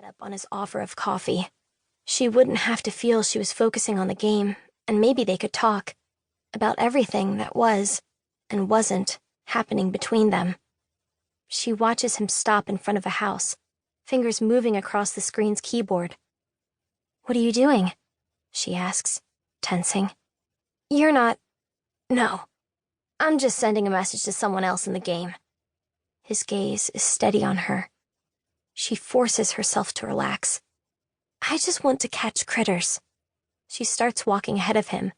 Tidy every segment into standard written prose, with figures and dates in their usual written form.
up on his offer of coffee. She wouldn't have to feel she was focusing on the game, and maybe they could talk about everything that was and wasn't happening between them. She watches him stop in front of a house, fingers moving across the screen's keyboard. "What are you doing?" she asks, tensing. "You're not... No. I'm just sending a message to someone else in the game." His gaze is steady on her. She forces herself to relax. "I just want to catch critters." She starts walking ahead of him.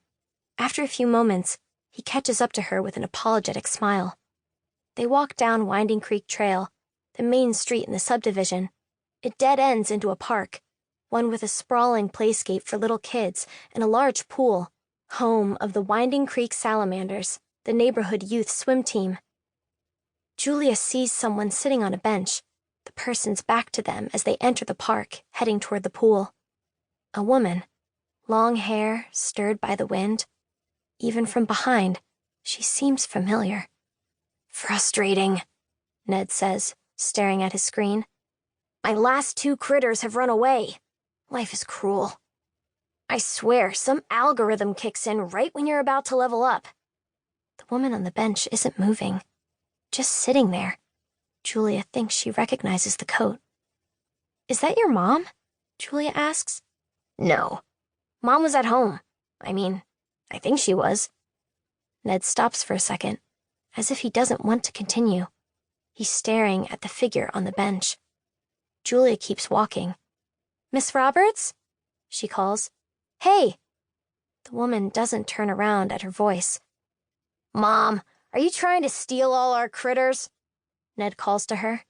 After a few moments, he catches up to her with an apologetic smile. They walk down Winding Creek Trail, the main street in the subdivision. It dead ends into a park, one with a sprawling playscape for little kids and a large pool, home of the Winding Creek Salamanders, the neighborhood youth swim team. Julia sees someone sitting on a bench, the person's back to them as they enter the park, heading toward the pool. A woman, long hair stirred by the wind. Even from behind, she seems familiar. "Frustrating," Ned says, staring at his screen. "My last 2 critters have run away. Life is cruel. I swear, some algorithm kicks in right when you're about to level up." The woman on the bench isn't moving, just sitting there. Julia thinks she recognizes the coat. "Is that your mom?" Julia asks. "No. Mom was at home. I think she was." Ned stops for a second, as if he doesn't want to continue. He's staring at the figure on the bench. Julia keeps walking. "Miss Roberts?" she calls. "Hey!" The woman doesn't turn around at her voice. "Mom, are you trying to steal all our critters?" Ned calls to her.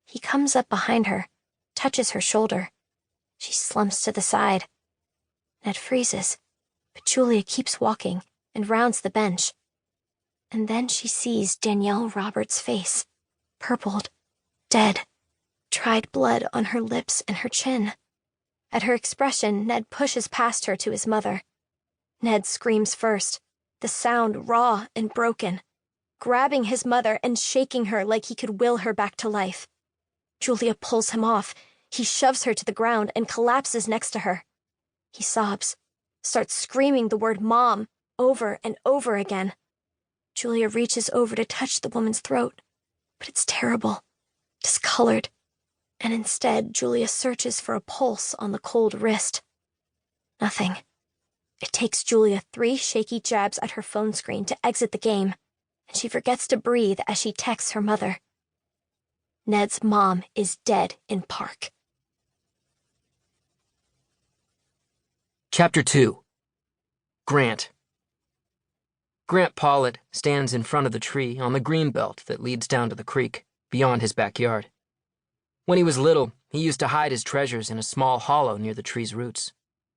He comes up behind her, touches her shoulder. She slumps to the side. Ned freezes, but Julia keeps walking and rounds the bench. And then she sees Danielle Roberts' face, purpled, dead, dried blood on her lips and her chin. At her expression, Ned pushes past her to his mother. Ned screams first, the sound raw and broken, grabbing his mother and shaking her like he could will her back to life. Julia pulls him off. He shoves her to the ground and collapses next to her. He sobs, starts screaming the word "Mom" over and over again. Julia reaches over to touch the woman's throat, but it's terrible, discolored, and instead Julia searches for a pulse on the cold wrist. Nothing. It takes Julia 3 shaky jabs at her phone screen to exit the game, and she forgets to breathe as she texts her mother. Ned's mom is dead in park. Chapter 2. Grant. Grant Pollitt stands in front of the tree on the green belt that leads down to the creek, beyond his backyard. When he was little, he used to hide his treasures in a small hollow near the tree's roots,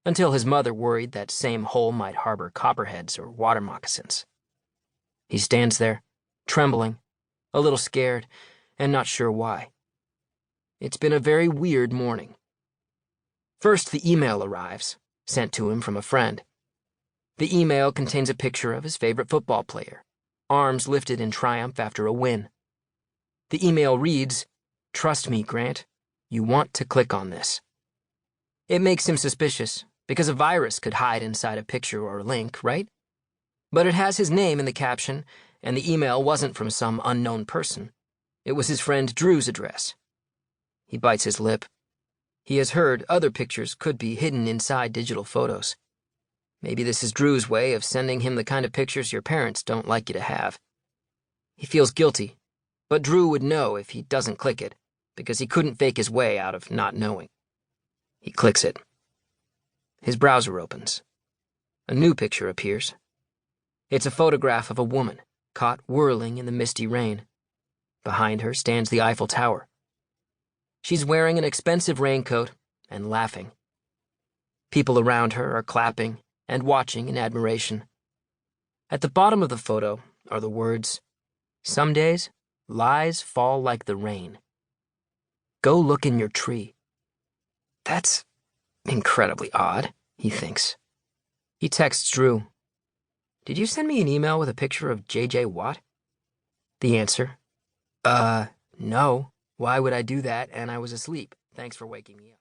until his mother worried that same hole might harbor copperheads or water moccasins. He stands there, trembling, a little scared, and not sure why. It's been a very weird morning. First, the email arrives, sent to him from a friend. The email contains a picture of his favorite football player, arms lifted in triumph after a win. The email reads, "Trust me, Grant. You want to click on this." It makes him suspicious, because a virus could hide inside a picture or a link, right? But it has his name in the caption, and the email wasn't from some unknown person. It was his friend Drew's address. He bites his lip. He has heard other pictures could be hidden inside digital photos. Maybe this is Drew's way of sending him the kind of pictures your parents don't like you to have. He feels guilty, but Drew would know if he doesn't click it, because he couldn't fake his way out of not knowing. He clicks it. His browser opens. A new picture appears. It's a photograph of a woman, caught whirling in the misty rain. Behind her stands the Eiffel Tower. She's wearing an expensive raincoat and laughing. People around her are clapping and watching in admiration. At the bottom of the photo are the words, "Some days, lies fall like the rain. Go look in your tree." That's incredibly odd, he thinks. He texts Drew, "Did you send me an email with a picture of J.J. Watt?" The answer, No. Why would I do that? And I was asleep. Thanks for waking me up."